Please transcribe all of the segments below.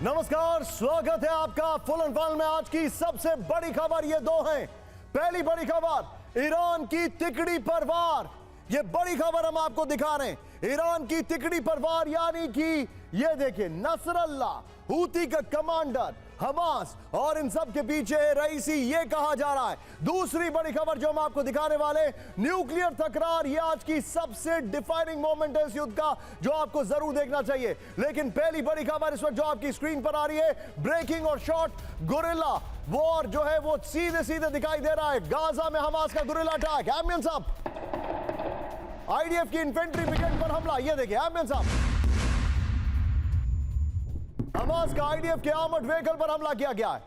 नमस्कार, स्वागत है आपका फुल एंड फाइनल में। आज की सबसे बड़ी खबर ये दो हैं। पहली बड़ी खबर, ईरान की तिकड़ी पर वार। ये बड़ी खबर हम आपको दिखा रहे हैं। ईरान की तिकड़ी पर वार, यानी कि ये देखिए, नसरल्लाह, हूती का कमांडर, हमास और इन सब के पीछे है रईसी, ये कहा जा रहा है। दूसरी बड़ी खबर जो हम आपको दिखाने वाले, न्यूक्लियर तकरार। ये आज की सबसे डिफाइनिंग मोमेंट है इस युद्ध का, जो आपको जरूर देखना चाहिए। लेकिन पहली बड़ी खबर इस वक्त जो आपकी स्क्रीन पर आ रही है, ब्रेकिंग और शॉट गुरिल्ला वॉर जो है वो सीधे सीधे दिखाई दे रहा है। गाजा में हमास का guerrilla attack, ambience up. IDF की इन्फेंट्री ब्रिगेड पर हमला, ये देखिए, एम्बियंस अप। हमास का आईडीएफ के आर्मर्ड व्हीकल पर हमला किया गया है।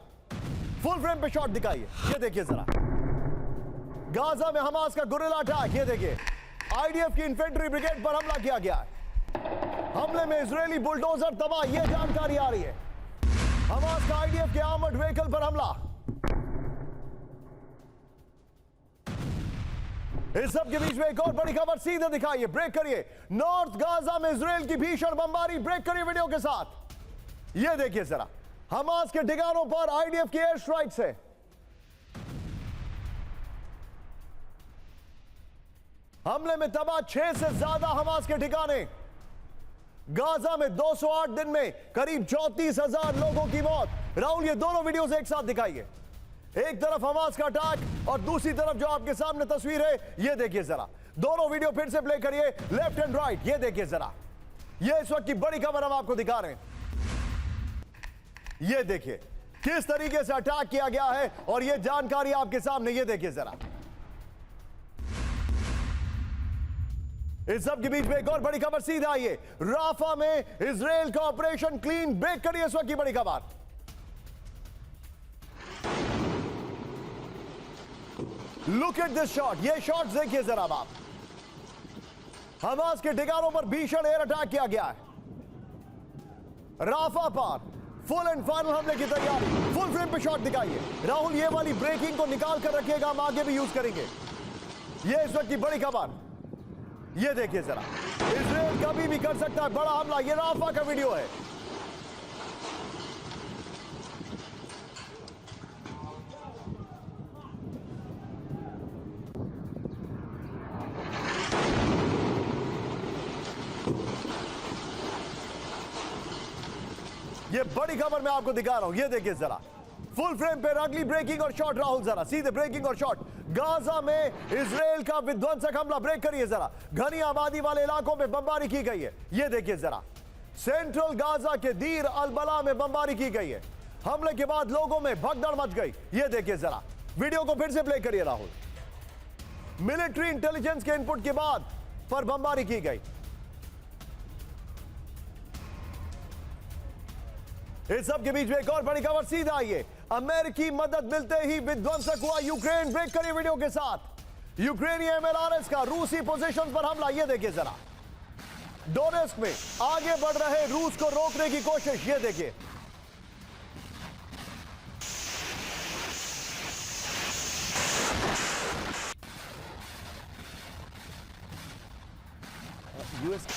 फुल फ्रेम पे शॉट दिखाइए, ये देखिए जरा। गाजा में हमास का गुरिल्ला अटैक, ये देखिए, आईडीएफ की इन्फेंट्री ब्रिगेड पर हमला किया गया है। हमले में इजरायली बुलडोजर तबाह, ये जानकारी आ रही है। हमास का आईडीएफ के आर्मर्ड व्हीकल पर हमला। इस सब के बीच में एक और बड़ी खबर सीधे दिखाइए, ब्रेक करिए। नॉर्थ गाजा में इजरायल की भीषण बमबारी, ब्रेक करिए वीडियो के साथ। ये देखिए जरा, हमास के ठिकानों पर आईडीएफ की एयर स्ट्राइक्स है। हमले में तबाह 6 से ज्यादा हमास के ठिकाने। गाजा में 208 दिन में करीब 34,000 लोगों की मौत। राहुल, ये दोनों वीडियोस एक साथ दिखाइए। एक तरफ हमास का अटैक और दूसरी तरफ जो आपके सामने तस्वीर है, ये देखिए जरा। दोनों वीडियो फिर से प्ले करिए, लेफ्ट एंड राइट। ये देखिए जरा, ये इस वक्त की बड़ी खबर हम आपको दिखा रहे हैं। ये देखिए किस तरीके से अटैक किया गया है और ये जानकारी आपके सामने, ये देखिए जरा। इस सब के बीच में एक और बड़ी खबर सीधा आई है। राफा में इजरायल का ऑपरेशन क्लीन, ब्रेक करिए इस वक्त की बड़ी खबर। लुक एट दिस शॉट, ये शॉट्स देखिए जरा आप। हमास के ठिकानों पर भीषण एयर अटैक किया गया है। राफा पर फुल एंड फाइनल हमले की तैयारी। फुल फ्रेम पे शॉट दिखाइए। राहुल, ये वाली ब्रेकिंग को निकाल कर रखिएगा, हम आगे भी यूज करेंगे। ये इस वक्त की बड़ी खबर, ये देखिए जरा। इजरायल कभी भी कर सकता है बड़ा हमला, ये राफा का वीडियो है। ये बड़ी खबर मैं आपको दिखा रहा हूं, ये देखिए जरा। फुल फ्रेम पे अगली ब्रेकिंग और शॉट। राहुल जरा सीधे ब्रेकिंग और शॉट। गाजा में इजरायल का विध्वंसक हमला, ब्रेक करिए जरा। घनी आबादी वाले इलाकों में बमबारी की गई है, ये देखिए जरा। सेंट्रल गाजा के दीर अल-बला में बमबारी की गई है। हमले के बाद लोगों में भगदड़ मच गई, ये देखिए जरा। वीडियो को फिर से प्ले करिए राहुल। मिलिट्री इंटेलिजेंस के इनपुट के बाद पर बमबारी की गई। इस सब के बीच में एक और बड़ी खबर सीधा आई है। अमेरिकी मदद मिलते ही विध्वंसक हुआ यूक्रेन, ब्रेक करिए वीडियो के साथ। यूक्रेनी एमएलआरएस का रूसी पोजीशन पर हमला, ये देखिए जरा। डोनेस्क में आगे बढ़ रहे रूस को रोकने की कोशिश, ये देखिए। यूएस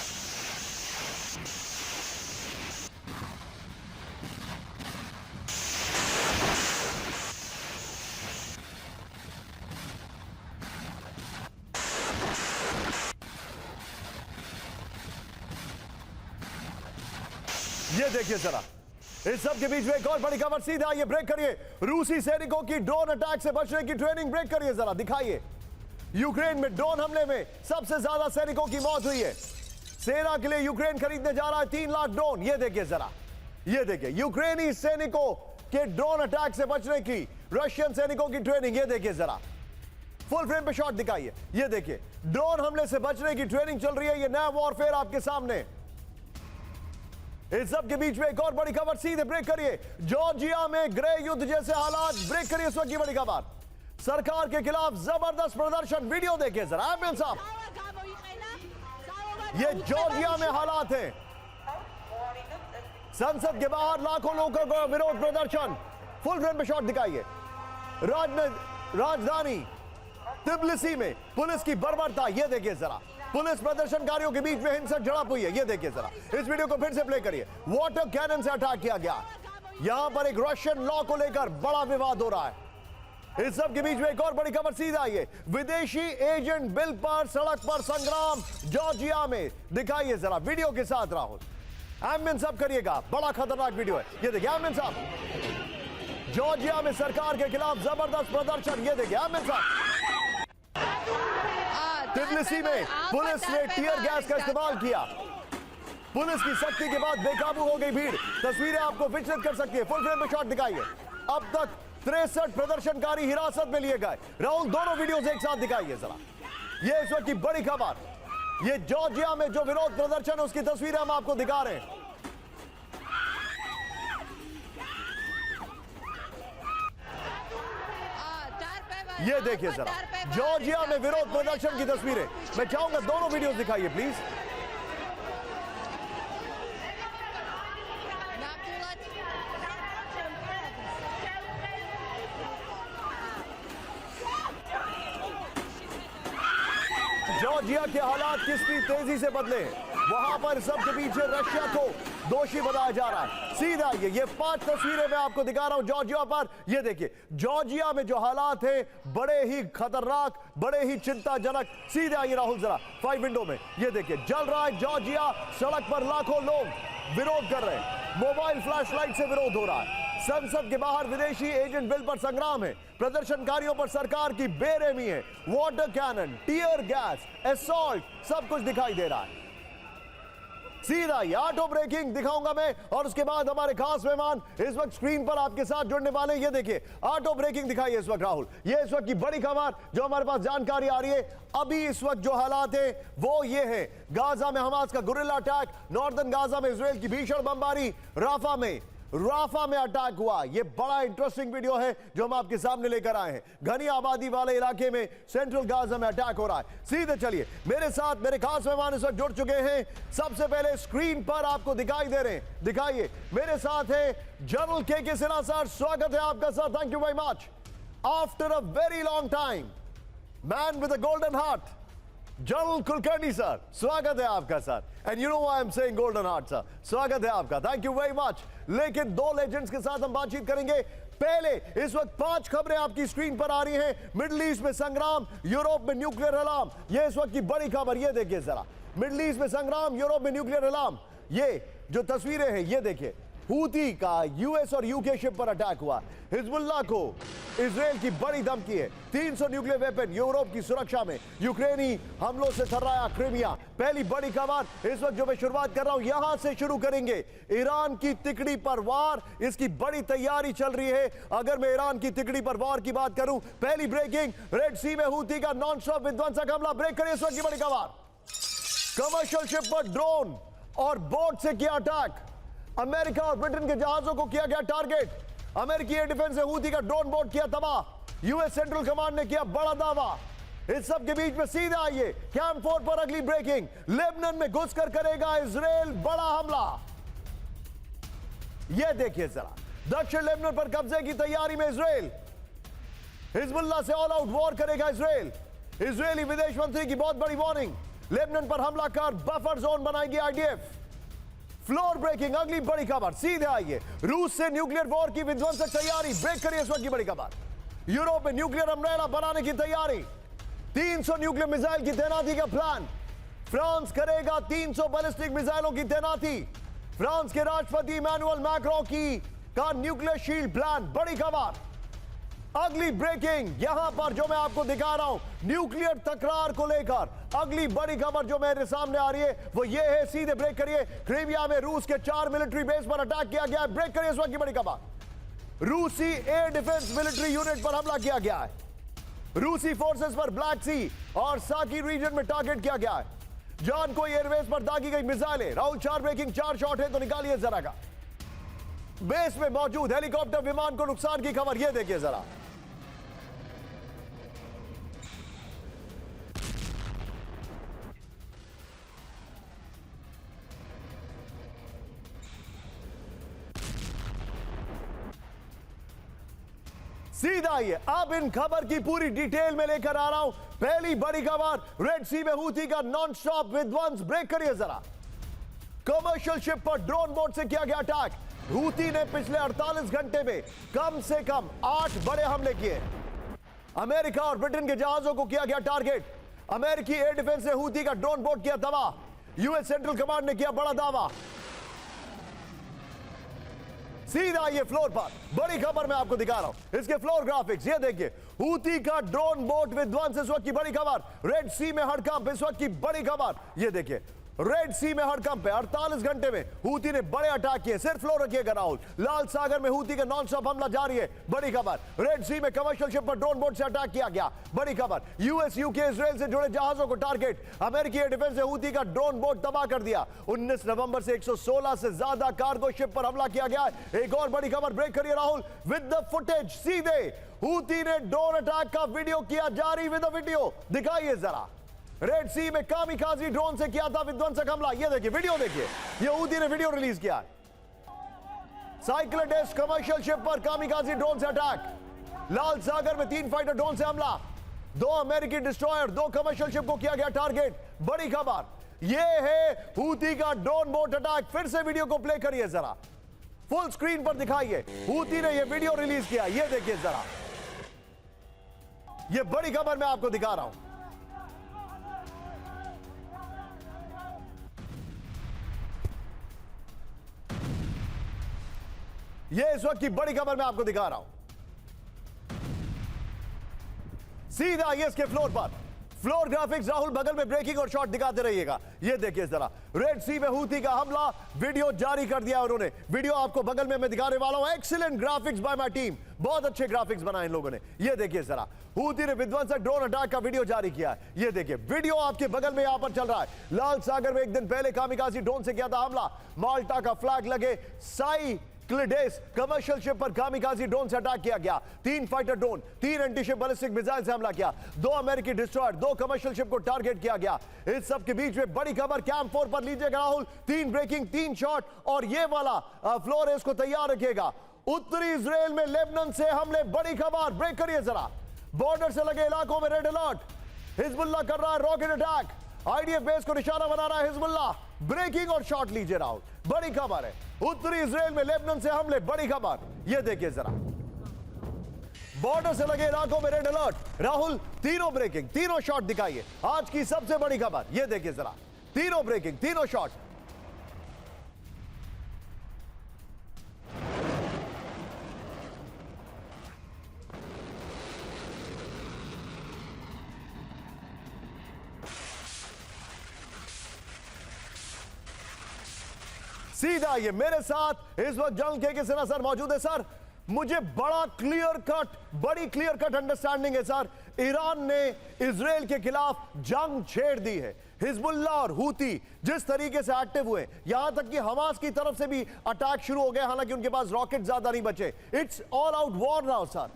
ये देखिए जरा। इस सब के बीच में एक और बड़ी खबर सीधा आई है, ब्रेक करिए। रूसी सैनिकों की ड्रोन अटैक से बचने की ट्रेनिंग, ब्रेक करिए जरा, दिखाइए। यूक्रेन में ड्रोन हमले में सबसे ज्यादा सैनिकों की मौत हुई है। सेना के लिए यूक्रेन खरीदने जा रहा है 3 लाख ड्रोन, ये देखिए जरा। ये देखिए यूक्रेनी सैनिकों के ड्रोन अटैक से बचने की रशियन सैनिकों की ट्रेनिंग, ये देखिए जरा। फुल फ्रेम पे शॉट दिखाइए, ये देखिए। ड्रोन हमले से बचने की ट्रेनिंग चल रही है, ये नया वॉरफेयर आपके सामने। इस सब के बीच में एक और बड़ी खबर सीधे ब्रेक करिए। जॉर्जिया में गृह युद्ध जैसे हालात, ब्रेक करिए इस वक्त की बड़ी खबर। सरकार के खिलाफ जबरदस्त प्रदर्शन, वीडियो देखिए जरा। एम्बियंस साहब, ये जॉर्जिया में हालात हैं। संसद के बाहर लाखों लोगों का विरोध प्रदर्शन। फुल फ्रेम पे शॉट दिखाइए। राजधानी तिब्लिसी में पुलिस की बर्बरता, ये देखिए जरा। पुलिस प्रदर्शनकारियों के बीच में हिंसक झड़प हुई है। ये देखिए जरा, इस वीडियो को फिर से प्ले करिए। वाटर कैनन से अटैक किया गया। यहां पर एक रशियन लॉ को लेकर बड़ा विवाद हो रहा है। इस सब के बीच में एक और बड़ी खबर सीधा आई है। विदेशी एजेंट बिल पर सड़क पर संग्राम जॉर्जिया में। दिखाइए जरा वीडियो के साथ राहुल। एमएन साहब करिएगा, बड़ा खतरनाक वीडियो है। ये देखिए एमएन साहब, जॉर्जिया में सरकार के खिलाफ जबरदस्त प्रदर्शन। ये देखिए एमएन साहब, टिबिलिसी में पुलिस ने टीयर गैस का इस्तेमाल किया। पुलिस की सख्ती के बाद बेकाबू हो गई भीड़। तस्वीरें आपको विचलित कर सकती है। फुल फ्रेम में शॉट दिखाइए। अब तक 63 प्रदर्शनकारी हिरासत में लिए गए। राहुल दोनों वीडियोस एक साथ दिखाइए जरा। ये इस वक्त की बड़ी खबर, ये जॉर्जिया में जो विरोध प्रदर्शन, उसकी तस्वीरें हम आपको दिखा रहे हैं। ये देखिए जरा, जॉर्जिया में विरोध प्रदर्शन की तस्वीरें। मैं चाहूंगा दोनों वीडियोस दिखाइए प्लीज। जॉर्जिया के हालात कितनी तेजी से बदले हैं। वहां पर सबके पीछे रशिया को दोषी बनाया जा रहा है। सीधा ये 5 तस्वीरें मैं आपको दिखा रहा हूं जॉर्जिया पर। ये देखिए जॉर्जिया में जो हालात हैं बड़े ही खतरनाक, बड़े ही चिंताजनक। सीधा ये राहुल जरा 5 विंडो में। ये देखिए जल रहा है जॉर्जिया। सड़क पर लाखों लोग विरोध कर रहे हैं। मोबाइल फ्लैशलाइट से विरोध हो रहा है। संसद के बाहर विदेशी एजेंट बिल पर संग्राम है। प्रदर्शनकारियों पर सरकार की बेरहमी है। Water cannon, tear gas, assault, सब कुछ दिखाई दे रहा है। सीधा ये ऑटो ब्रेकिंग दिखाऊंगा मैं, और उसके बाद हमारे खास मेहमान इस वक्त स्क्रीन पर आपके साथ जुड़ने वाले। ये देखिए ऑटो ब्रेकिंग दिखाइए इस वक्त राहुल। ये इस वक्त की बड़ी खबर जो हमारे पास जानकारी आ रही है। अभी इस वक्त जो हालात है वो ये है, गाजा में हमास का गुरिल्ला अटैक, नॉर्दर्न गाजा में इजराइल की भीषण बमबारी, राफा में अटैक हुआ। ये बड़ा इंटरेस्टिंग वीडियो है जो हम आपके सामने लेकर आए हैं। घनी आबादी वाले इलाके में सेंट्रल गाजा में अटैक हो रहा है। सीधे चलिए मेरे साथ मेरे खास मेहमान इस वक्त जुड़ चुके हैं। सबसे पहले स्क्रीन पर आपको दिखाई दे रहे हैं, दिखाइए। मेरे साथ है जनरल के सिन्हा सर, स्वागत है आपका sir, thank you very much. After a very long time, man with a golden heart, general Kulkarni sir, स्वागत है आपका sir. And you know I am saying golden heart sir, स्वागत है आपका, थैंक यू वेरी मच। लेकिन 2 legends के साथ हम बातचीत करेंगे। पहले इस वक्त 5 खबरें आपकी स्क्रीन पर आ रही हैं। मिडिल ईस्ट में संग्राम, यूरोप में न्यूक्लियर अलार्म। ये इस वक्त की बड़ी खबर, ये देखिए जरा। मिडिल ईस्ट में संग्राम, यूरोप में न्यूक्लियर अलार्म। ये जो तस्वीरें हैं ये देखिए, हूती का यूएस और यूके शिप पर अटैक हुआ। हिजबुल्लाह को इजराइल की बड़ी धमकी है। 300 न्यूक्लियर वेपन यूरोप की सुरक्षा में। यूक्रेनी हमलों से थर्राया क्रीमिया। पहली बड़ी खबर इस वक्त जो मैं शुरुआत कर रहा हूं यहां से शुरू करेंगे। ईरान की तिकड़ी पर वार, इसकी बड़ी तैयारी चल रही है। अगर मैं ईरान की तिकड़ी पर वार की बात करूं, पहली ब्रेकिंग, रेड सी में हूती का नॉन स्टॉप विध्वंसक हमला। ब्रेक करिए इस वक्त की बड़ी खबर। कमर्शियल शिप पर ड्रोन और बोट से किया अटैक। अमेरिका और ब्रिटेन के जहाजों को किया गया टारगेट। अमेरिकी एयर डिफेंस ने हूती का ड्रोन बोट किया तबाह। यूएस सेंट्रल कमांड ने किया बड़ा दावा। इस सब के बीच में सीधा आइए कैंप 4 पर अगली ब्रेकिंग। लेबनान में घुसकर करेगा इजराइल बड़ा हमला। यह देखिए जरा, दक्षिण लेबनान पर कब्जे की तैयारी में इजराइल। हिजबुल्लाह से ऑल आउट वॉर करेगा इजराइल। इजरायली विदेश मंत्री की बहुत बड़ी वार्निंग। लेबनान पर हमला कर बफर जोन बनाएगी आईडीएफ। फ्लोर ब्रेकिंग, अगली बड़ी खबर, सीधे आइए। रूस से न्यूक्लियर वॉर की विध्वंसक तैयारी। ब्रेक करिए इस वक्त की बड़ी खबर। यूरोप में न्यूक्लियर अम्ब्रेला बनाने की तैयारी। 300 न्यूक्लियर मिसाइल की तैनाती का प्लान। फ्रांस करेगा 300 बैलिस्टिक मिसाइलों की तैनाती। फ्रांस के राष्ट्रपति इमैनुअल मैक्रों का न्यूक्लियर शील्ड प्लान। बड़ी खबर, अगली ब्रेकिंग यहां पर जो मैं आपको दिखा रहा हूं न्यूक्लियर तकरार को लेकर। अगली बड़ी खबर जो मेरे सामने आ रही है वो ये है, सीधे ब्रेक करिए। क्रीमिया में रूस के 4 मिलिट्री बेस पर अटैक किया गया है। ब्रेक करिए इस वक्त की बड़ी खबर। रूसी एयर डिफेंस मिलिट्री यूनिट पर हमला किया गया है। रूसी फोर्सेस पर ब्लैक सी और साकी रीजन में टारगेट किया गया है। जॉन कोई एयरवेज पर दागी गई मिसाइलें। राहुल 4 ब्रेकिंग, 4 शॉट है तो निकालिए जरा का। बेस में मौजूद हेलीकॉप्टर विमान को नुकसान की खबर, यह देखिए जरा। सीधा ये अब इन खबर की पूरी डिटेल में लेकर आ रहा हूं। पहली बड़ी खबर, रेड सी में हूथी का नॉन स्टॉप विध्वंस। ब्रेक करिए जरा। कमर्शियल शिप पर ड्रोन बोट से किया गया अटैक। हूथी ने पिछले 48 घंटे में कम से कम 8 बड़े हमले किए। अमेरिका और ब्रिटेन के जहाजों को किया गया टारगेट। अमेरिकी एयर डिफेंस ने हूथी का ड्रोन बोट किया तबाह। यूएस सेंट्रल कमांड ने किया बड़ा दावा। सीधा ये फ्लोर पर बड़ी खबर मैं आपको दिखा रहा हूं, इसके फ्लोर ग्राफिक्स ये देखिए। हूथी का ड्रोन बोट विध्वंस इस वक्त की बड़ी खबर। रेड सी में हड़कंप इस वक्त की बड़ी खबर। ये देखिए रेड सी में हड़कंप है। 48 घंटे में हूथी ने बड़े अटैक किए। सिर्फ फ्लोर रखिएगा राहुल। लाल सागर में हूथी का नॉन स्टॉप हमला जारी है। बड़ी खबर। रेड सी में कमर्शियल शिप पर ड्रोन बोट से अटैक किया गया। बड़ी खबर। यूएस यूके इजराइल से जुड़े जहाजों को टारगेट। अमेरिकी एयर डिफेंस ने हूथी का ड्रोन बोट तबाह कर दिया। 19 नवंबर से 116 से ज्यादा कार्गो शिप पर हमला किया गया। एक और बड़ी खबर, ब्रेक करिए राहुल विद द फुटेज। सीधे हूथी ने ड्रोन अटैक का वीडियो किया जारी विद द वीडियो। दिखाइए जरा। रेड सी में कामिकाजी ड्रोन से किया था विध्वंसक हमला। ये देखिए वीडियो देखिए। ये हूथी ने वीडियो रिलीज किया है। साइक्लोडेस कमर्शियल शिप पर कामिकाजी ड्रोन से अटैक। लाल सागर में 3 फाइटर ड्रोन से हमला। 2 अमेरिकी डिस्ट्रॉयर, 2 कमर्शियल शिप को किया गया टारगेट। बड़ी खबर ये है हूथी का ड्रोन बोट अटैक। फिर से वीडियो को प्ले करिए जरा, फुल स्क्रीन पर दिखाइए। हूथी ने यह वीडियो रिलीज किया। ये देखिए जरा, यह बड़ी खबर मैं आपको दिखा रहा हूं। ये इस वक्त की बड़ी खबर मैं आपको दिखा रहा हूं। सीधा ये इसके फ्लोर पर फ्लोर ग्राफिक्स। राहुल बगल में ब्रेकिंग और शॉट दिखाते रहिएगा। ये देखिए जरा, रेड सी में हूथी का हमला वीडियो जारी कर दिया उन्होंने। वीडियो आपको बगल में मैं दिखाने वाला हूं। Excellent graphics by my team, बहुत अच्छे ग्राफिक्स बनाए इन लोगों ने। ये देखिए जरा, हूथी ने विध्वंसक ड्रोन अटैक का वीडियो जारी किया है। ये देखिए वीडियो आपके बगल में यहां पर चल रहा है। लाल सागर में एक दिन पहले कामिकाजी ड्रोन से किया था हमला। माल्टा का फ्लैग लगे साइक्लोडेस कमर्शियल शिप पर कामिकाजी ड्रोन से अटैक किया गया। 3 fighter drone, 3 anti-ship ballistic missile से हमला किया। 2 अमेरिकी डिस्ट्रॉयर, 2 कमर्शियल शिप को टारगेट किया गया। इस सब के बीच में बड़ी खबर कैंप 4 पर लीजिएगा राहुल। 3 ब्रेकिंग, 3 शॉट और ये वाला फ्लोर इसको तैयार रखिएगा। उत्तरी इजराइल में लेबनान से हमले। बड़ी खबर, ब्रेक करिए जरा। बॉर्डर से लगे इलाकों में रेड अलर्ट। हिजबुल्लाह कर रहा है रॉकेट अटैक। आईडीएफ बेस को निशाना बना रहा है हिजबुल्लाह। ब्रेकिंग और शॉट लीजिए राहुल, बड़ी खबर है। उत्तरी इजराइल में लेबनान से हमले। बड़ी खबर ये देखिए जरा। बॉर्डर से लगे इलाकों में रेड अलर्ट। राहुल तीनों ब्रेकिंग, तीनों शॉट दिखाइए। आज की सबसे बड़ी खबर ये देखिए जरा, तीनों ब्रेकिंग, तीनों शॉट। सीधा ये मेरे साथ इस वक्त जनरल के सिन्हा सर मौजूद है। सर मुझे बड़ी क्लियर कट अंडरस्टैंडिंग है सर, ईरान ने इजराइल के खिलाफ जंग छेड़ दी है। हिजबुल्लाह और हूती जिस तरीके से एक्टिव हुए, यहां तक कि हमास की तरफ से भी अटैक शुरू हो गए, हालांकि उनके पास रॉकेट ज्यादा नहीं बचे। It's all out war now sir.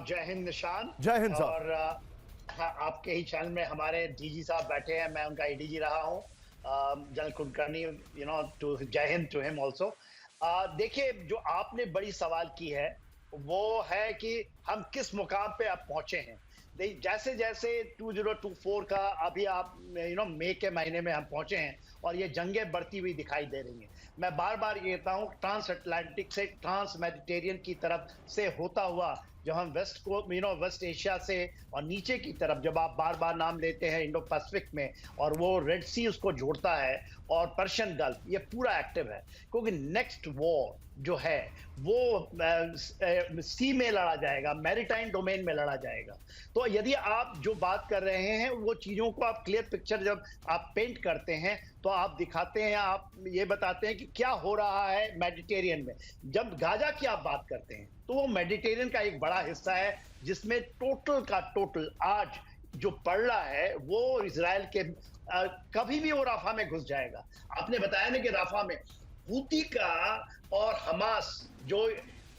जय हिंद निशान। जय हिंद सर। और आपके ही चैनल में हमारे डीजी साहब बैठे हैं, मैं उनका एडीजी रहा हूं। जनरल कुलकर्णी, टू जय हिंद टू हिम ऑल्सो। देखिए, जो आपने बड़ी सवाल की है वो है कि हम किस मुकाम पे अब पहुंचे हैं। जैसे जैसे 2024 का अभी आप मई के महीने में हम पहुंचे हैं और ये जंगें बढ़ती हुई दिखाई दे रही हैं। मैं बार बार ये कहता हूँ, ट्रांस अटलांटिक से ट्रांस मेडिटेरियन की तरफ से होता हुआ जब हम वेस्ट को वेस्ट एशिया से और नीचे की तरफ जब आप बार बार नाम लेते हैं इंडो पैसिफिक में, और वो रेड सी उसको जोड़ता है और पर्शियन गल्फ, ये पूरा एक्टिव है। क्योंकि नेक्स्ट वॉर जो है वो सी में लड़ा जाएगा, मैरीटाइम डोमेन में लड़ा जाएगा। तो यदि आप जो बात कर रहे हैं वो चीज़ों को आप क्लियर पिक्चर जब आप पेंट करते हैं तो आप दिखाते हैं, आप ये बताते हैं कि क्या हो रहा है मेडिटेरियन में। जब गाजा की आप बात करते हैं तो वो मेडिटेरियन का एक बड़ा हिस्सा है, जिसमें टोटल का टोटल आज जो पड़ रहा है वो इजराइल के कभी भी वो राफा में घुस जाएगा। आपने बताया ना कि राफा में हूती का और हमास, जो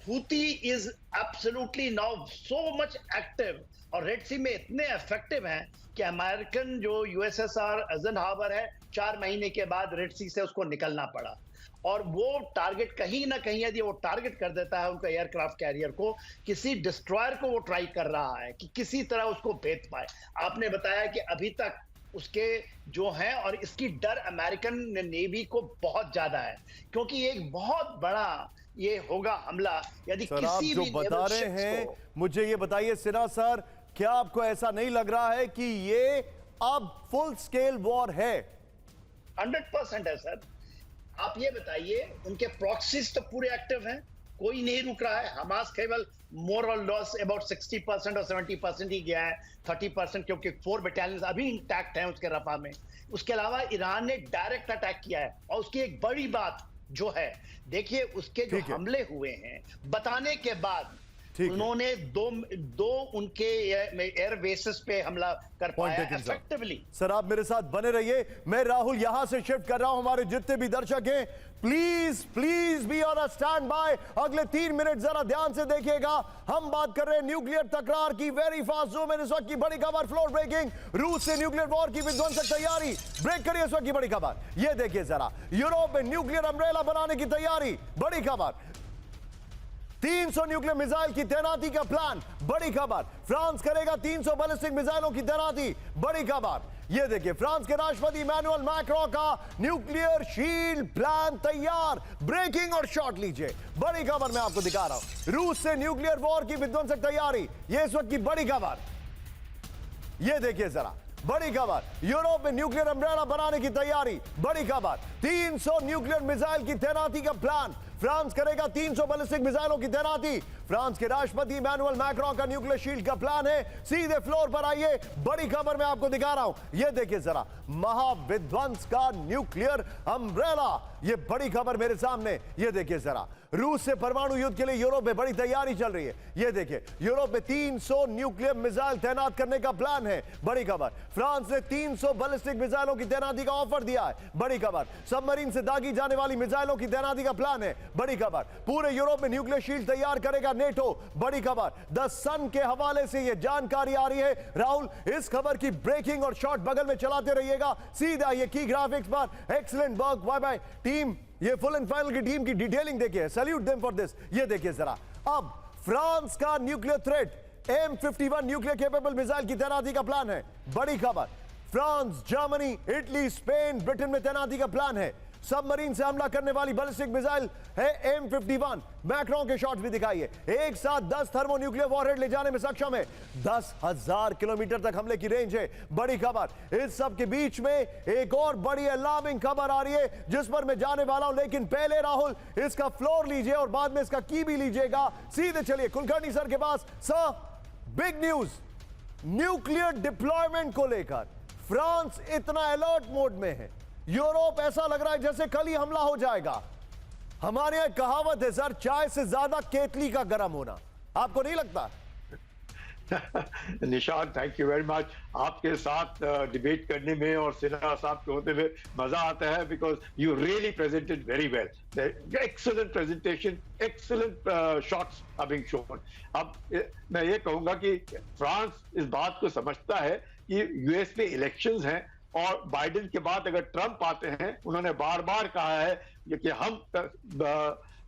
Houthi is absolutely now so much active और रेड सी में इतने इफेक्टिव हैं कि अमेरिकन जो यूएसएसआर एजेंहावर है 4 महीने के बाद रेड सी से उसको निकलना पड़ा। और वो टारगेट कहीं ना कहीं यदि वो टारगेट कर देता है उनका एयरक्राफ्ट कैरियर को, किसी डिस्ट्रॉयर को वो ट्राई कर रहा है कि किसी तरह उसको भेद पाए। आपने बताया कि अभी तक उसके जो हैं, और इसकी डर अमेरिकन नेवी को बहुत ज्यादा है, क्योंकि ये एक बहुत बड़ा ये होगा हमला यदि सर आप किसी जो भी बता नेवल रहे शिप्स हैं, को। मुझे ये बताइए सिन्हा सर, क्या आपको ऐसा नहीं लग रहा है कि ये अब फुल स्केल वॉर है? 100% है सर। आप ये बताइए, उनके प्रॉक्सीज तो पूरे एक्टिव हैं, कोई नहीं रुक रहा है। हमास केवल मोर और लॉस अबाउट 60% और 70% ही गया है, 30% क्योंकि 4 बटालियन अभी इंटैक्ट हैं उसके रफा में। उसके अलावा ईरान ने डायरेक्ट अटैक किया है, और उसकी एक बड़ी बात जो है, देखिए उसके जो हमले हुए हैं बताने के बाद उन्होंने दो उनके एयर बेसिस पे हमला कर पाया इफेक्टिवली। सर आप मेरे साथ बने रहिए, मैं राहुल यहां से शिफ्ट कर रहा हूं। हमारे जितने भी दर्शक हैं, please please be on a stand by. अगले 3 मिनट जरा ध्यान से देखिएगा। हम बात कर रहे हैं न्यूक्लियर तकरार की। वेरी फास्ट जूम इन, इस वक्त की बड़ी खबर, फ्लोर ब्रेकिंग, रूस से न्यूक्लियर वॉर की विध्वंसक तैयारी। ब्रेक करिए इस वक्त की बड़ी खबर। ये देखिए जरा, यूरोप में न्यूक्लियर अम्ब्रेला बनाने की तैयारी। बड़ी खबर, 300 न्यूक्लियर मिसाइल की तैनाती का प्लान। बड़ी खबर, फ्रांस करेगा 300 बैलिस्टिक मिसाइलों की तैनाती। बड़ी खबर, ये देखिए फ्रांस के राष्ट्रपति इमैनुअल मैक्रों का न्यूक्लियर शील्ड प्लान तैयार। ब्रेकिंग और शॉट लीजिए, बड़ी खबर मैं आपको दिखा रहा हूं। रूस से न्यूक्लियर वॉर की विध्वंसक तैयारी, ये इस वक्त की बड़ी खबर। ये देखिए जरा, बड़ी खबर, यूरोप में न्यूक्लियर अम्ब्रेला बनाने की तैयारी। बड़ी खबर, 300 न्यूक्लियर मिसाइल की तैनाती का प्लान। फ्रांस करेगा 300 बैलिस्टिक मिसाइलों की तैनाती। फ्रांस के राष्ट्रपति इमैनुअल मैक्रों का न्यूक्लियर शील्ड का प्लान है। सीधे फ्लोर पर आइए, बड़ी खबर मैं आपको दिखा रहा हूं। यह देखिए जरा, महाविध्वंस का न्यूक्लियर अम्ब्रेला। यह बड़ी खबर मेरे सामने। यह देखिए जरा, रूस से परमाणु युद्ध के लिए यूरोप में बड़ी तैयारी चल रही है। यह देखिए, यूरोप में 300 न्यूक्लियर मिसाइल तैनात करने का प्लान है। बड़ी खबर, फ्रांस ने 300 बैलिस्टिक मिसाइलों की तैनाती का ऑफर दिया है। बड़ी खबर, सबमरीन से दागी जाने वाली मिसाइलों की तैनाती का प्लान है। बड़ी खबर, पूरे यूरोप में न्यूक्लियर शील्ड तैयार करेगा नेटो। बड़ी खबर, द सन के हवाले से यह जानकारी आ रही है। राहुल, इस खबर की ब्रेकिंग और शॉट बगल में चलाते रहिएगा। सीधा ये की ग्राफिक्स पर। Excellent work by bye team. ये फुल एंड फाइनल की टीम की डिटेलिंग देखिए, सैल्यूट देम फॉर दिस। ये देखिए जरा, अब फ्रांस का nuclear threat, M51 nuclear capable missile की तैनाती का प्लान है। बड़ी खबर, France, Germany, Italy, Spain, Britain में तैनाती का प्लान है। सबमरीन से हमला करने वाली बैलिस्टिक मिसाइल है M51। मैक्रों के शॉट्स भी दिखाइए। एक साथ 10 थर्मो न्यूक्लियर वॉरहेड ले जाने में सक्षम है। 10,000 किलोमीटर तक हमले की रेंज है। बड़ी खबर, इस सब के बीच में एक और बड़ी अलार्मिंग खबर आ रही है जिस पर मैं जाने वाला हूं, लेकिन पहले राहुल इसका फ्लोर लीजिए और बाद में इसका की भी लीजिएगा। सीधे चलिए कुलकर्णी सर के पास। Sir, big news, nuclear deployment को लेकर फ्रांस इतना अलर्ट मोड में है। यूरोप ऐसा लग रहा है जैसे कल ही हमला हो जाएगा। हमारे यहां कहावत है सर, चाय से ज्यादा केतली का गर्म होना, आपको नहीं लगता? निशान, थैंक यू वेरी मच। आपके साथ डिबेट करने में और सिन्हा साहब के होते हुए मजा आता है, because you really presented very well. Excellent presentation, excellent shots are being shown. अब मैं ये कहूंगा कि फ्रांस इस बात को समझता है कि यूएस में इलेक्शंस हैं, और बाइडेन के बाद अगर ट्रंप आते हैं, उन्होंने बार बार कहा है कि हम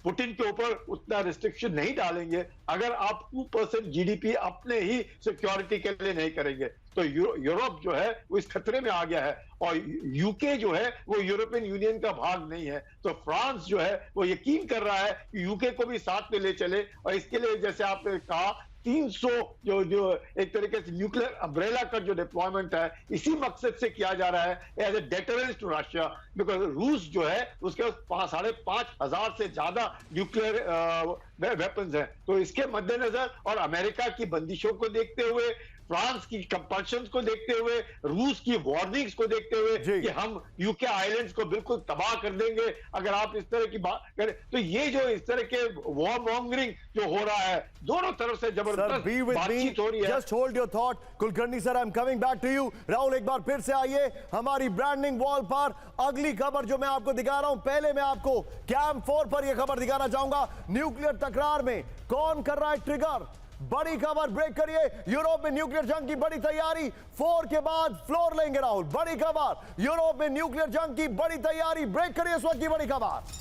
पुतिन के ऊपर उतना रिस्ट्रिक्शन नहीं डालेंगे अगर आप 2% जीडीपी अपने ही सिक्योरिटी के लिए नहीं करेंगे। तो यूरोप जो है वो इस खतरे में आ गया है, और यूके जो है वो यूरोपियन यूनियन का भाग नहीं है। तो फ्रांस जो है वो यकीन कर रहा है कि यूके को भी साथ में ले चले, और इसके लिए जैसे आपने कहा 300 जो एक तरीके से न्यूक्लियर अम्ब्रेला का जो डिप्लॉयमेंट है, इसी मकसद से किया जा रहा है, as a deterrence to Russia. Because रूस जो है उसके 5,500 से ज्यादा न्यूक्लियर वेपन्स हैं। तो इसके मद्देनजर और अमेरिका की बंदिशों को देखते हुए, फ्रांस की कंपल्शंस को देखते हुए, रूस की वार्निंग्स को देखते हुए कि हम यूके आइलैंड्स को बिल्कुल तबाह कर देंगे अगर आप इस तरह की बात करें, तो ये जो इस तरह के वॉर मॉन्गरिंग जो हो रहा है, दोनों तरफ से जबरदस्त बातचीत हो रही है। Just hold your thought Kulkarni sir, I am coming back to you. Rahul, एक बार फिर से आइए हमारी ब्रांडिंग वॉल पर। अगली खबर जो मैं आपको दिखा रहा हूं, पहले मैं आपको कैंप 4 पर यह खबर दिखाना चाहूंगा। न्यूक्लियर तकरार में कौन कर रहा है ट्रिगर? बड़ी खबर ब्रेक करिए, यूरोप में न्यूक्लियर जंग की बड़ी तैयारी, 4 के बाद फ्लोर लेंगे राहुल। बड़ी खबर, यूरोप में न्यूक्लियर जंग की बड़ी तैयारी, ब्रेक करिए इस वक्त की बड़ी खबर।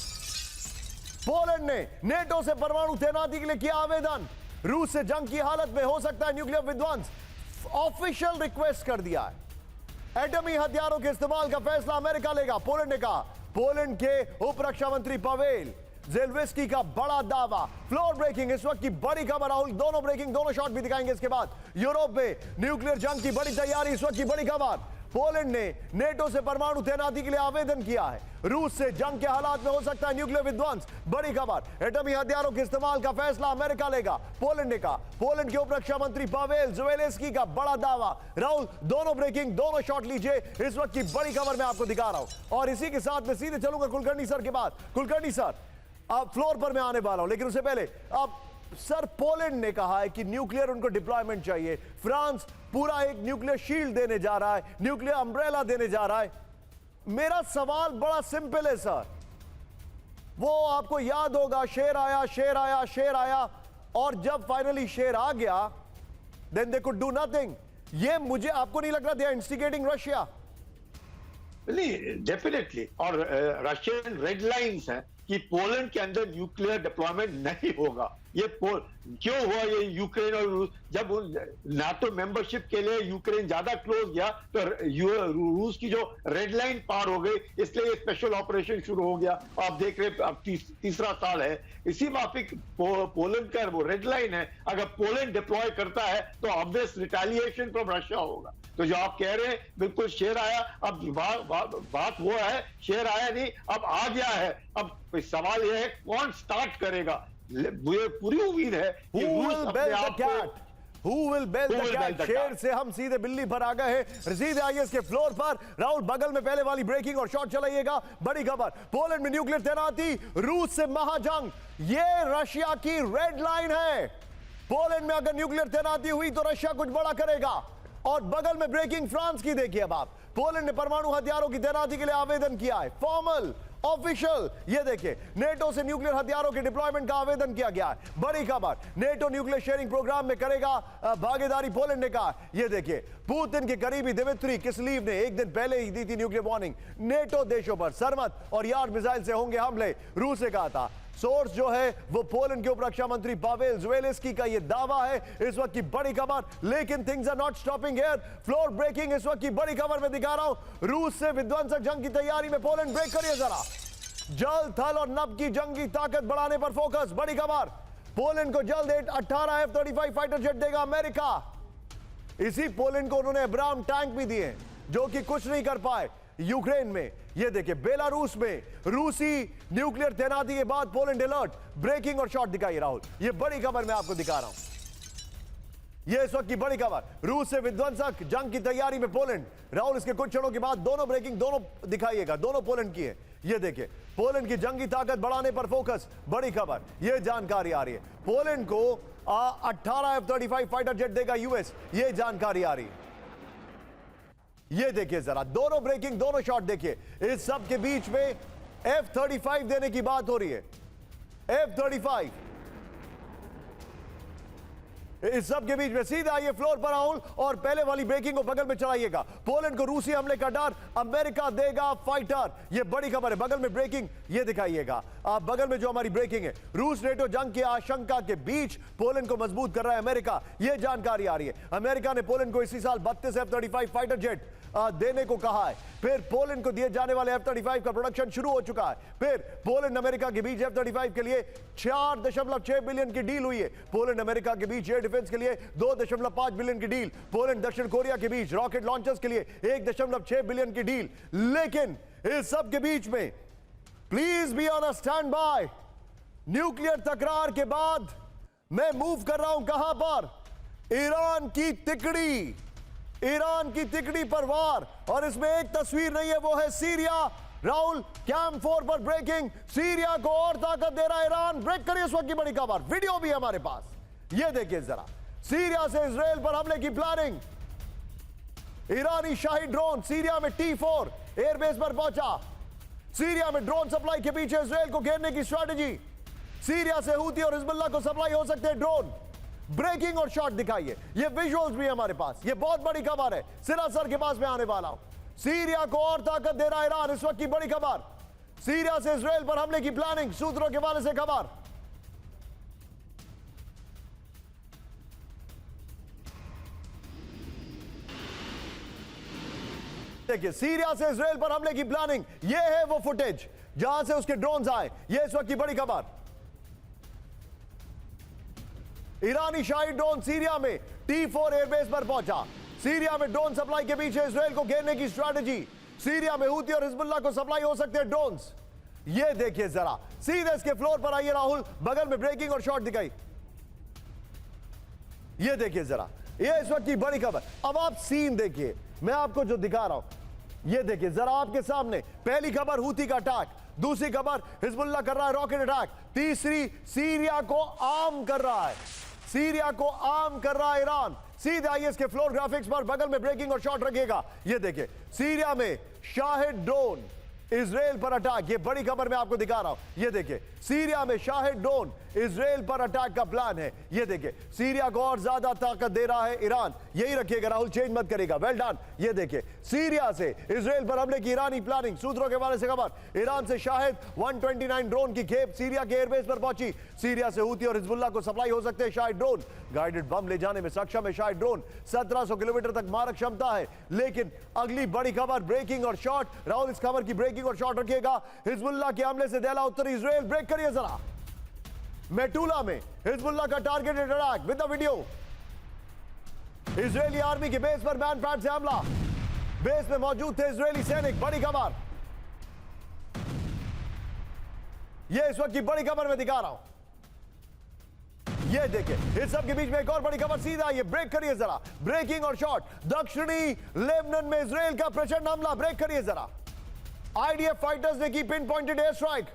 पोलैंड ने नेटो से परमाणु तैनाती के लिए किया आवेदन, रूस से जंग की हालत में हो सकता है न्यूक्लियर विध्वंस, ऑफिशियल रिक्वेस्ट कर दिया है। एटमी हथियारों के इस्तेमाल का फैसला अमेरिका लेगा, पोलैंड ने कहा। पोलैंड के उप रक्षा मंत्री पावेल ज़ेलेंस्की का बड़ा दावा, फ्लोर ब्रेकिंग इस वक्त की बड़ी खबर राहुल, दोनों ब्रेकिंग, दोनों शॉट भी दिखाएंगे इसके बाद। यूरोप में न्यूक्लियर जंग की बड़ी तैयारी इस वक्त की बड़ी खबर, पोलैंड ने नेटो से परमाणु तैनाती के लिए आवेदन किया है, रूस से जंग के हालात में हो सकता है न्यूक्लियर विध्वंस, बड़ी खबर। एटमी हथियारों के इस्तेमाल का फैसला अमेरिका लेगा, पोलैंड ने कहा। पोलैंड के उप रक्षा मंत्री पावेल ज़ेलेंस्की का बड़ा दावा, राहुल दोनों ब्रेकिंग, दोनों शॉट लीजिए, इस वक्त की बड़ी खबर मैं आपको दिखा रहा हूं। और इसी के साथ मैं सीधे चलूंगा कुलकर्णी सर के बाद। कुलकर्णी सर, अब फ्लोर पर मैं आने वाला हूं, लेकिन उससे पहले अब सर, पोलैंड ने कहा है कि न्यूक्लियर उनको डिप्लॉयमेंट चाहिए, फ्रांस पूरा एक न्यूक्लियर शील्ड देने जा रहा है, न्यूक्लियर अम्ब्रेला देने जा रहा है। मेरा सवाल बड़ा सिंपल है सर, वो आपको याद होगा, शेर आया शेर आया शेर आया, और जब फाइनली शेर आ गया then they could do nothing. ये मुझे, आपको नहीं लग रहा दे आर इंस्टिगेटिंग रशिया? नहीं, डेफिनेटली। और रशियन रेड लाइंस हैं कि पोलैंड के अंदर न्यूक्लियर डिप्लॉयमेंट नहीं होगा। ये क्यों हुआ ये यूक्रेन और रूस, जब नाटो मेंबरशिप के लिए यूक्रेन ज्यादा क्लोज गया तो रूस की जो रेड लाइन पार हो गई, इसलिए ये स्पेशल ऑपरेशन शुरू हो गया। आप देख रहे अब तीसरा साल है, इसी माफिक पोलैंड का वो रेड लाइन है। अगर पोलैंड डिप्लॉय करता है तो ऑब्वियस रिटेलिएशन फ्रॉम रशिया होगा। तो जो आप कह रहे हैं बिल्कुल, शेर आया, अब बात वो है, शेर आया नहीं, अब आ गया है। अब सवाल यह है कौन स्टार्ट करेगा। मुझे पूरी उम्मीद है कि Who will bell the cat? शेर से हम सीधे बिल्ली पर आ गए हैं, सीधे आइए इसके फ्लोर पर। राहुल बगल में पहले वाली ब्रेकिंग और शॉट चलाइएगा, बड़ी खबर, पोलैंड में न्यूक्लियर तैनाती, रूस से महाजंग, ये रशिया की रेड लाइन है। पोलैंड में अगर न्यूक्लियर तैनाती हुई तो रशिया कुछ बड़ा करेगा। और बगल में ब्रेकिंग फ्रांस की देखिए अब आप, पोलैंड ने परमाणु हथियारों की तैनाती के लिए आवेदन किया है, फॉर्मल ऑफिशियल। ये देखिए, नेटो से न्यूक्लियर हथियारों के डिप्लॉयमेंट का आवेदन किया गया है, बड़ी खबर। नेटो न्यूक्लियर शेयरिंग प्रोग्राम में करेगा भागीदारी, पोलैंड ने कहा। ये देखिए, पुतिन के करीबी दिमित्री किसलीव ने एक दिन पहले ही दी थी न्यूक्लियर वार्निंग, नेटो देशों पर सरमत और यार्ड मिसाइल से होंगे हमले, रूस ने कहा था। सोर्स जो है वो पोलैंड के उप रक्षा मंत्री पावेल ज़ेलेंस्की का ये दावा है, इस वक्त की बड़ी खबर। लेकिन things are not stopping here, floor breaking इस वक्त की बड़ी खबर मैं दिखा रहा हूं। रूस से विध्वंसक जंग की तैयारी में पोलैंड, ब्रेक करिए जरा। जल, थल और नभ की जंगी ताकत बढ़ाने पर फोकस, बड़ी खबर। पोलैंड को जल्द 18 F-35 फाइटर जेट देगा अमेरिका। इसी पोलैंड को उन्होंने अब्राम टैंक भी दिए जो कि कुछ नहीं कर पाए यूक्रेन में। ये देखिए, बेलारूस में रूसी न्यूक्लियर तैनाती के बाद पोलैंड अलर्ट, ब्रेकिंग और शॉट दिखाइए राहुल, ये बड़ी खबर मैं आपको दिखा रहा हूं। ये इस वक्त की बड़ी खबर, रूस से विध्वंसक जंग की तैयारी में पोलैंड। राहुल इसके कुछ क्षणों के बाद दोनों ब्रेकिंग, दोनों दिखाइएगा, दोनों पोलैंड की है। ये देखिए, पोलैंड की जंगी ताकत बढ़ाने पर फोकस, बड़ी खबर, ये जानकारी आ रही है। पोलैंड को 18 F-35 फाइटर जेट देगा यूएस, ये जानकारी आ रही है। ये देखिए जरा, दोनों ब्रेकिंग, दोनों शॉट देखिए। इस सब के बीच में F-35 देने की बात हो रही है, F-35 इस सब के बीच में। सीधे आइए फ्लोर पर राहुल, और पहले वाली ब्रेकिंग को बगल में चलाइएगा। पोलैंड को रूसी हमले का डर, अमेरिका देगा फाइटर, ये बड़ी खबर है। बगल में ब्रेकिंग, ये दिखाइएगा आप, बगल में जो हमारी ब्रेकिंग है, रूस नेटो जंग की आशंका के बीच पोलैंड को मजबूत कर रहा है अमेरिका, ये जानकारी आ रही है। अमेरिका ने पोलैंड को इसी साल 32 F-35 फाइटर जेट देने को कहा है। फिर पोलैंड को दिए जाने वाले F-35 का प्रोडक्शन शुरू हो चुका है। फिर पोलैंड अमेरिका के बीच F-35 के लिए 4.6 बिलियन की डील हुई है। पोलैंड अमेरिका के बीच एयर डिफेंस के लिए 2.5 बिलियन की डील। पोलैंड दक्षिण कोरिया के बीच रॉकेट लॉन्चर्स के लिए 1.6 बिलियन की डील। लेकिन इस सब के बीच में please be on a stand by, nuclear तकरार के बाद मैं मूव कर रहा हूं कहां पर, ईरान की तिकड़ी, ईरान की तिकड़ी पर वार। और इसमें एक तस्वीर नहीं है, वो है सीरिया। राहुल, कैंप 4 पर ब्रेकिंग, सीरिया को और ताकत दे रहा है ईरान, ब्रेक करिए इस वक्त की बड़ी खबर, वीडियो भी है हमारे पास। ये देखिए जरा, सीरिया से इजराइल पर हमले की प्लानिंग, ईरानी शाही ड्रोन सीरिया में T4 एयरबेस पर पहुंचा। सीरिया में ड्रोन सप्लाई के पीछे इजराइल को घेरने की स्ट्रैटेजी। सीरिया से हूती और हिजबुल्लाह को सप्लाई हो सकते हैं ड्रोन। ब्रेकिंग और शॉट दिखाइए। ये विजुअल्स भी हमारे पास, ये बहुत बड़ी खबर है। सिरा सर के पास मैं आने वाला हूं। सीरिया को और ताकत दे रहा है ईरान, इस वक्त की बड़ी खबर। सीरिया से इजराइल पर हमले की प्लानिंग, सूत्रों के हवाले से खबर। देखिए, सीरिया से इजराइल पर हमले की प्लानिंग, ये है वो फुटेज जहां से उसके ड्रोन्स आए। ये इस वक्त की बड़ी खबर। ईरानी शाही ड्रोन सीरिया में T4 एयरबेस पर पहुंचा। सीरिया में ड्रोन सप्लाई के पीछे इजराइल को घेरने की स्ट्रैटेजी। सीरिया में हूती और हिजबुल्लाह को सप्लाई हो सकते हैं ड्रोन्स। ये देखिए जरा, सीधे इसके फ्लोर पर आइए राहुल, बगल में ब्रेकिंग और शॉट दिखाई। ये देखिए जरा, ये इस वक्त की बड़ी खबर। अब आप सीन देखिए, मैं आपको जो दिखा रहा हूं, ये देखिए जरा आपके सामने। पहली खबर हूती का अटैक, दूसरी खबर हिजबुल्लाह कर रहा है रॉकेट अटैक, तीसरी सीरिया को आर्म कर रहा है। सीरिया को आर्म कर रहा है ईरान। सीधे आइए इसके फ्लोर ग्राफिक्स पर, बगल में ब्रेकिंग और शॉट रखिएगा। ये देखिए, सीरिया में शाहिद ड्रोन इजराइल पर अटैक, ये बड़ी खबर मैं आपको दिखा रहा हूं। ये देखिए, सीरिया में शाहिद ड्रोन इजराइल पर अटैक का प्लान है। ये देखिए, सीरिया को और ज्यादा ताकत दे रहा है ईरान। यही रखिएगा राहुल, चेंज मत करेगा। Well done. ये देखिए, सीरिया से इजराइल पर हमले की ईरानी प्लानिंग, सूत्रों के हवाले से खबर। ईरान से शाहिद 129 ड्रोन की खेप सीरिया के एयरबेस पर पहुंची। सीरिया से हूती और हिजबुल्लाह को सप्लाई हो सकते हैं शाहिद ड्रोन। गाइडेड बम ले जाने में सक्षम है शाहिद ड्रोन। 1700 किलोमीटर तक मारक क्षमता है। लेकिन अगली बड़ी खबर, ब्रेकिंग और शॉट। राहुल, इस खबर की ब्रेकिंग और शॉट रखिएगा। हिजबुल्लाह के हमले से दहला उत्तरी इजराइल। ब्रेक करिए जरा। मेटुला में हिजबुल्लाह का targeted attack with the video. Israeli army के बेस पर मैनपैड से हमला। बेस में मौजूद थे इजरायली सैनिक। बड़ी खबर, यह इस वक्त की बड़ी खबर मैं दिखा रहा हूं। ये देखिए, इस सब के बीच में एक और बड़ी खबर। सीधा ये ब्रेक करिए जरा, ब्रेकिंग और शॉट। दक्षिणी लेबनान में इजराइल का प्रचंड हमला। ब्रेक करिए जरा। आईडीएफ फाइटर्स ने की पिन पॉइंटेड एयर स्ट्राइक।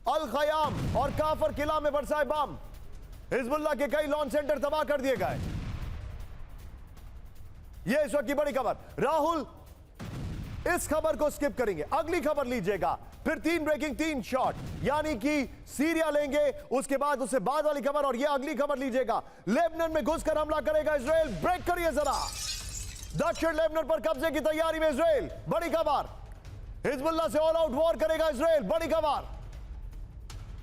अल खयाम और काफर किला में बरसाए बम। हिजबुल्लाह के कई लॉन्च सेंटर तबाह कर दिए गए। यह इस वक्त की बड़ी खबर। राहुल, इस खबर को स्किप करेंगे, अगली खबर लीजिएगा। फिर 3 ब्रेकिंग 3 शॉट, यानी कि सीरिया लेंगे, उसके बाद उससे बाद वाली खबर, और यह अगली खबर लीजिएगा। लेबनान में घुसकर हमला करेगा इजराइल। ब्रेक करिए जरा। दक्षिण लेबनान पर कब्जे की तैयारी में इजराइल। बड़ी खबर। हिजबुल्लाह से ऑल आउट वॉर करेगा इजराइल। बड़ी खबर।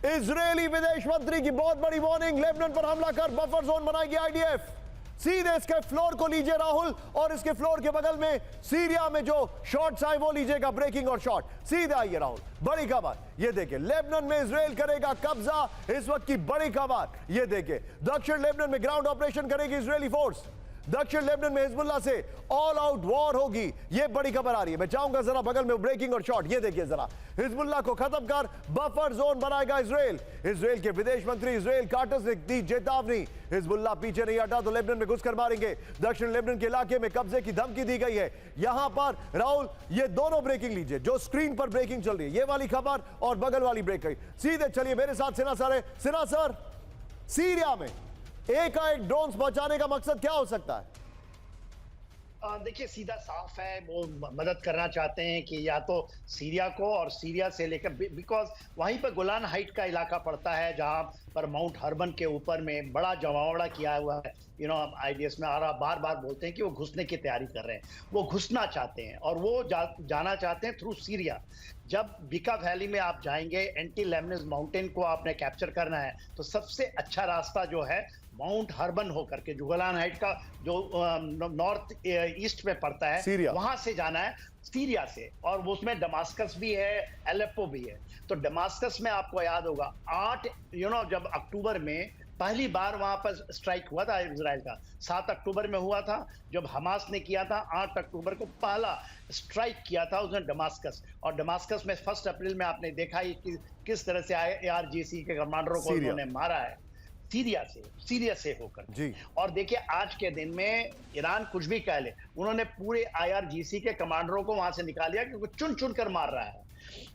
इजरायली विदेश मंत्री की बहुत बड़ी वार्निंग। लेबनान पर हमला कर बफर जोन बनाएगी आईडीएफ। सीधे इसके फ्लोर को लीजिए राहुल, और इसके फ्लोर के बगल में सीरिया में जो शॉट्स आए वो लीजिएगा, ब्रेकिंग और शॉट। सीधे आइए राहुल, बड़ी खबर। ये देखिए, लेबनान में इजराइल करेगा कब्जा। इस वक्त की बड़ी खबर। ये देखिए, दक्षिण लेबनान में ग्राउंड ऑपरेशन करेगी इजरायली फोर्स। दक्षिण लेबनान में हिजबुल्लाह से ऑल आउट वॉर होगी। ये बड़ी खबर आ रही है। मैं चाहूंगा जरा बगल में ब्रेकिंग और शॉट। ये देखिए जरा, हिजबुल्लाह को खत्म कर बफर जोन बनाएगा इजराइल। इजराइल के विदेश मंत्री इजराइल काटस ने दी चेतावनी, हिजबुल्लाह पीछे नहीं हटा तो लेबनान में घुसकर मारेंगे। दक्षिण लेबनान के इलाके में कब्जे की धमकी दी गई है। यहां पर राहुल, ये दोनों ब्रेकिंग लीजिए, जो स्क्रीन पर ब्रेकिंग चल रही है, ये वाली खबर और बगल वाली ब्रेकिंग। सीधे चलिए मेरे साथ सिन्हा सर है। सिन्हा सर, सीरिया में एकाएक ड्रोन्स पहुंचाने का मकसद क्या हो सकता है? देखिए, सीधा साफ है, वो मदद करना चाहते हैं कि या तो सीरिया को, और सीरिया से लेकर, बिकॉज वहीं पर गोलान हाइट का इलाका पड़ता है, जहां पर माउंट हर्बन के ऊपर में बड़ा जमावड़ा किया हुआ है। आईडीएस में आ रहा, बार बार बोलते हैं कि वो घुसने की तैयारी कर रहे हैं। वो घुसना चाहते हैं, और वो जाना चाहते हैं थ्रू सीरिया। जब बिका वैली में आप जाएंगे, एंटी लेबनान माउंटेन को आपने कैप्चर करना है, तो सबसे अच्छा रास्ता जो है माउंट हर्बन होकर के, जो गोलान हाइट का जो नॉर्थ ईस्ट में पड़ता है, वहां से जाना है सीरिया से। और उसमें दमास्कस भी है, एलेप्पो भी है। तो दमास्कस में आपको याद होगा 8 जब अक्टूबर में पहली बार वहां पर स्ट्राइक हुआ था इजराइल का, 7 अक्टूबर में हुआ था जब हमास ने किया था। 8 अक्टूबर को पहला स्ट्राइक किया था उसने दमास्कस, और दमास्कस में 1 अप्रैल में आपने देखा ही कि किस तरह से ARGC के कमांडरों को उन्होंने मारा है सीरिया से होकर जी। और देखिए, आज के दिन में ईरान कुछ भी कह ले, उन्होंने पूरे IRGC के कमांडरों को वहां से निकाल लिया, क्योंकि चुन चुन कर मार रहा है।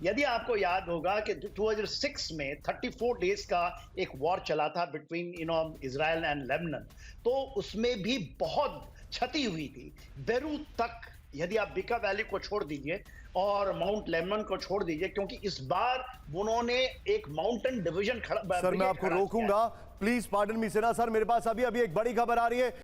यदि आपको याद होगा कि 2006 में 34 डेज का एक वॉर चला था बिटवीन इजराइल एंड लेबनान, तो उसमें भी बहुत क्षति हुई थी। बेरूत तक यदि आप बीका वैली को छोड़ दीजिए और माउंट लेमन को छोड़ दीजिए, क्योंकि इस बार उन्होंने एक माउंटेन डिवीजन सर मैं आपको रोकूंगा, please pardon me Sinha sir, मेरे पास अभी एक बड़ी खबर आ रही है।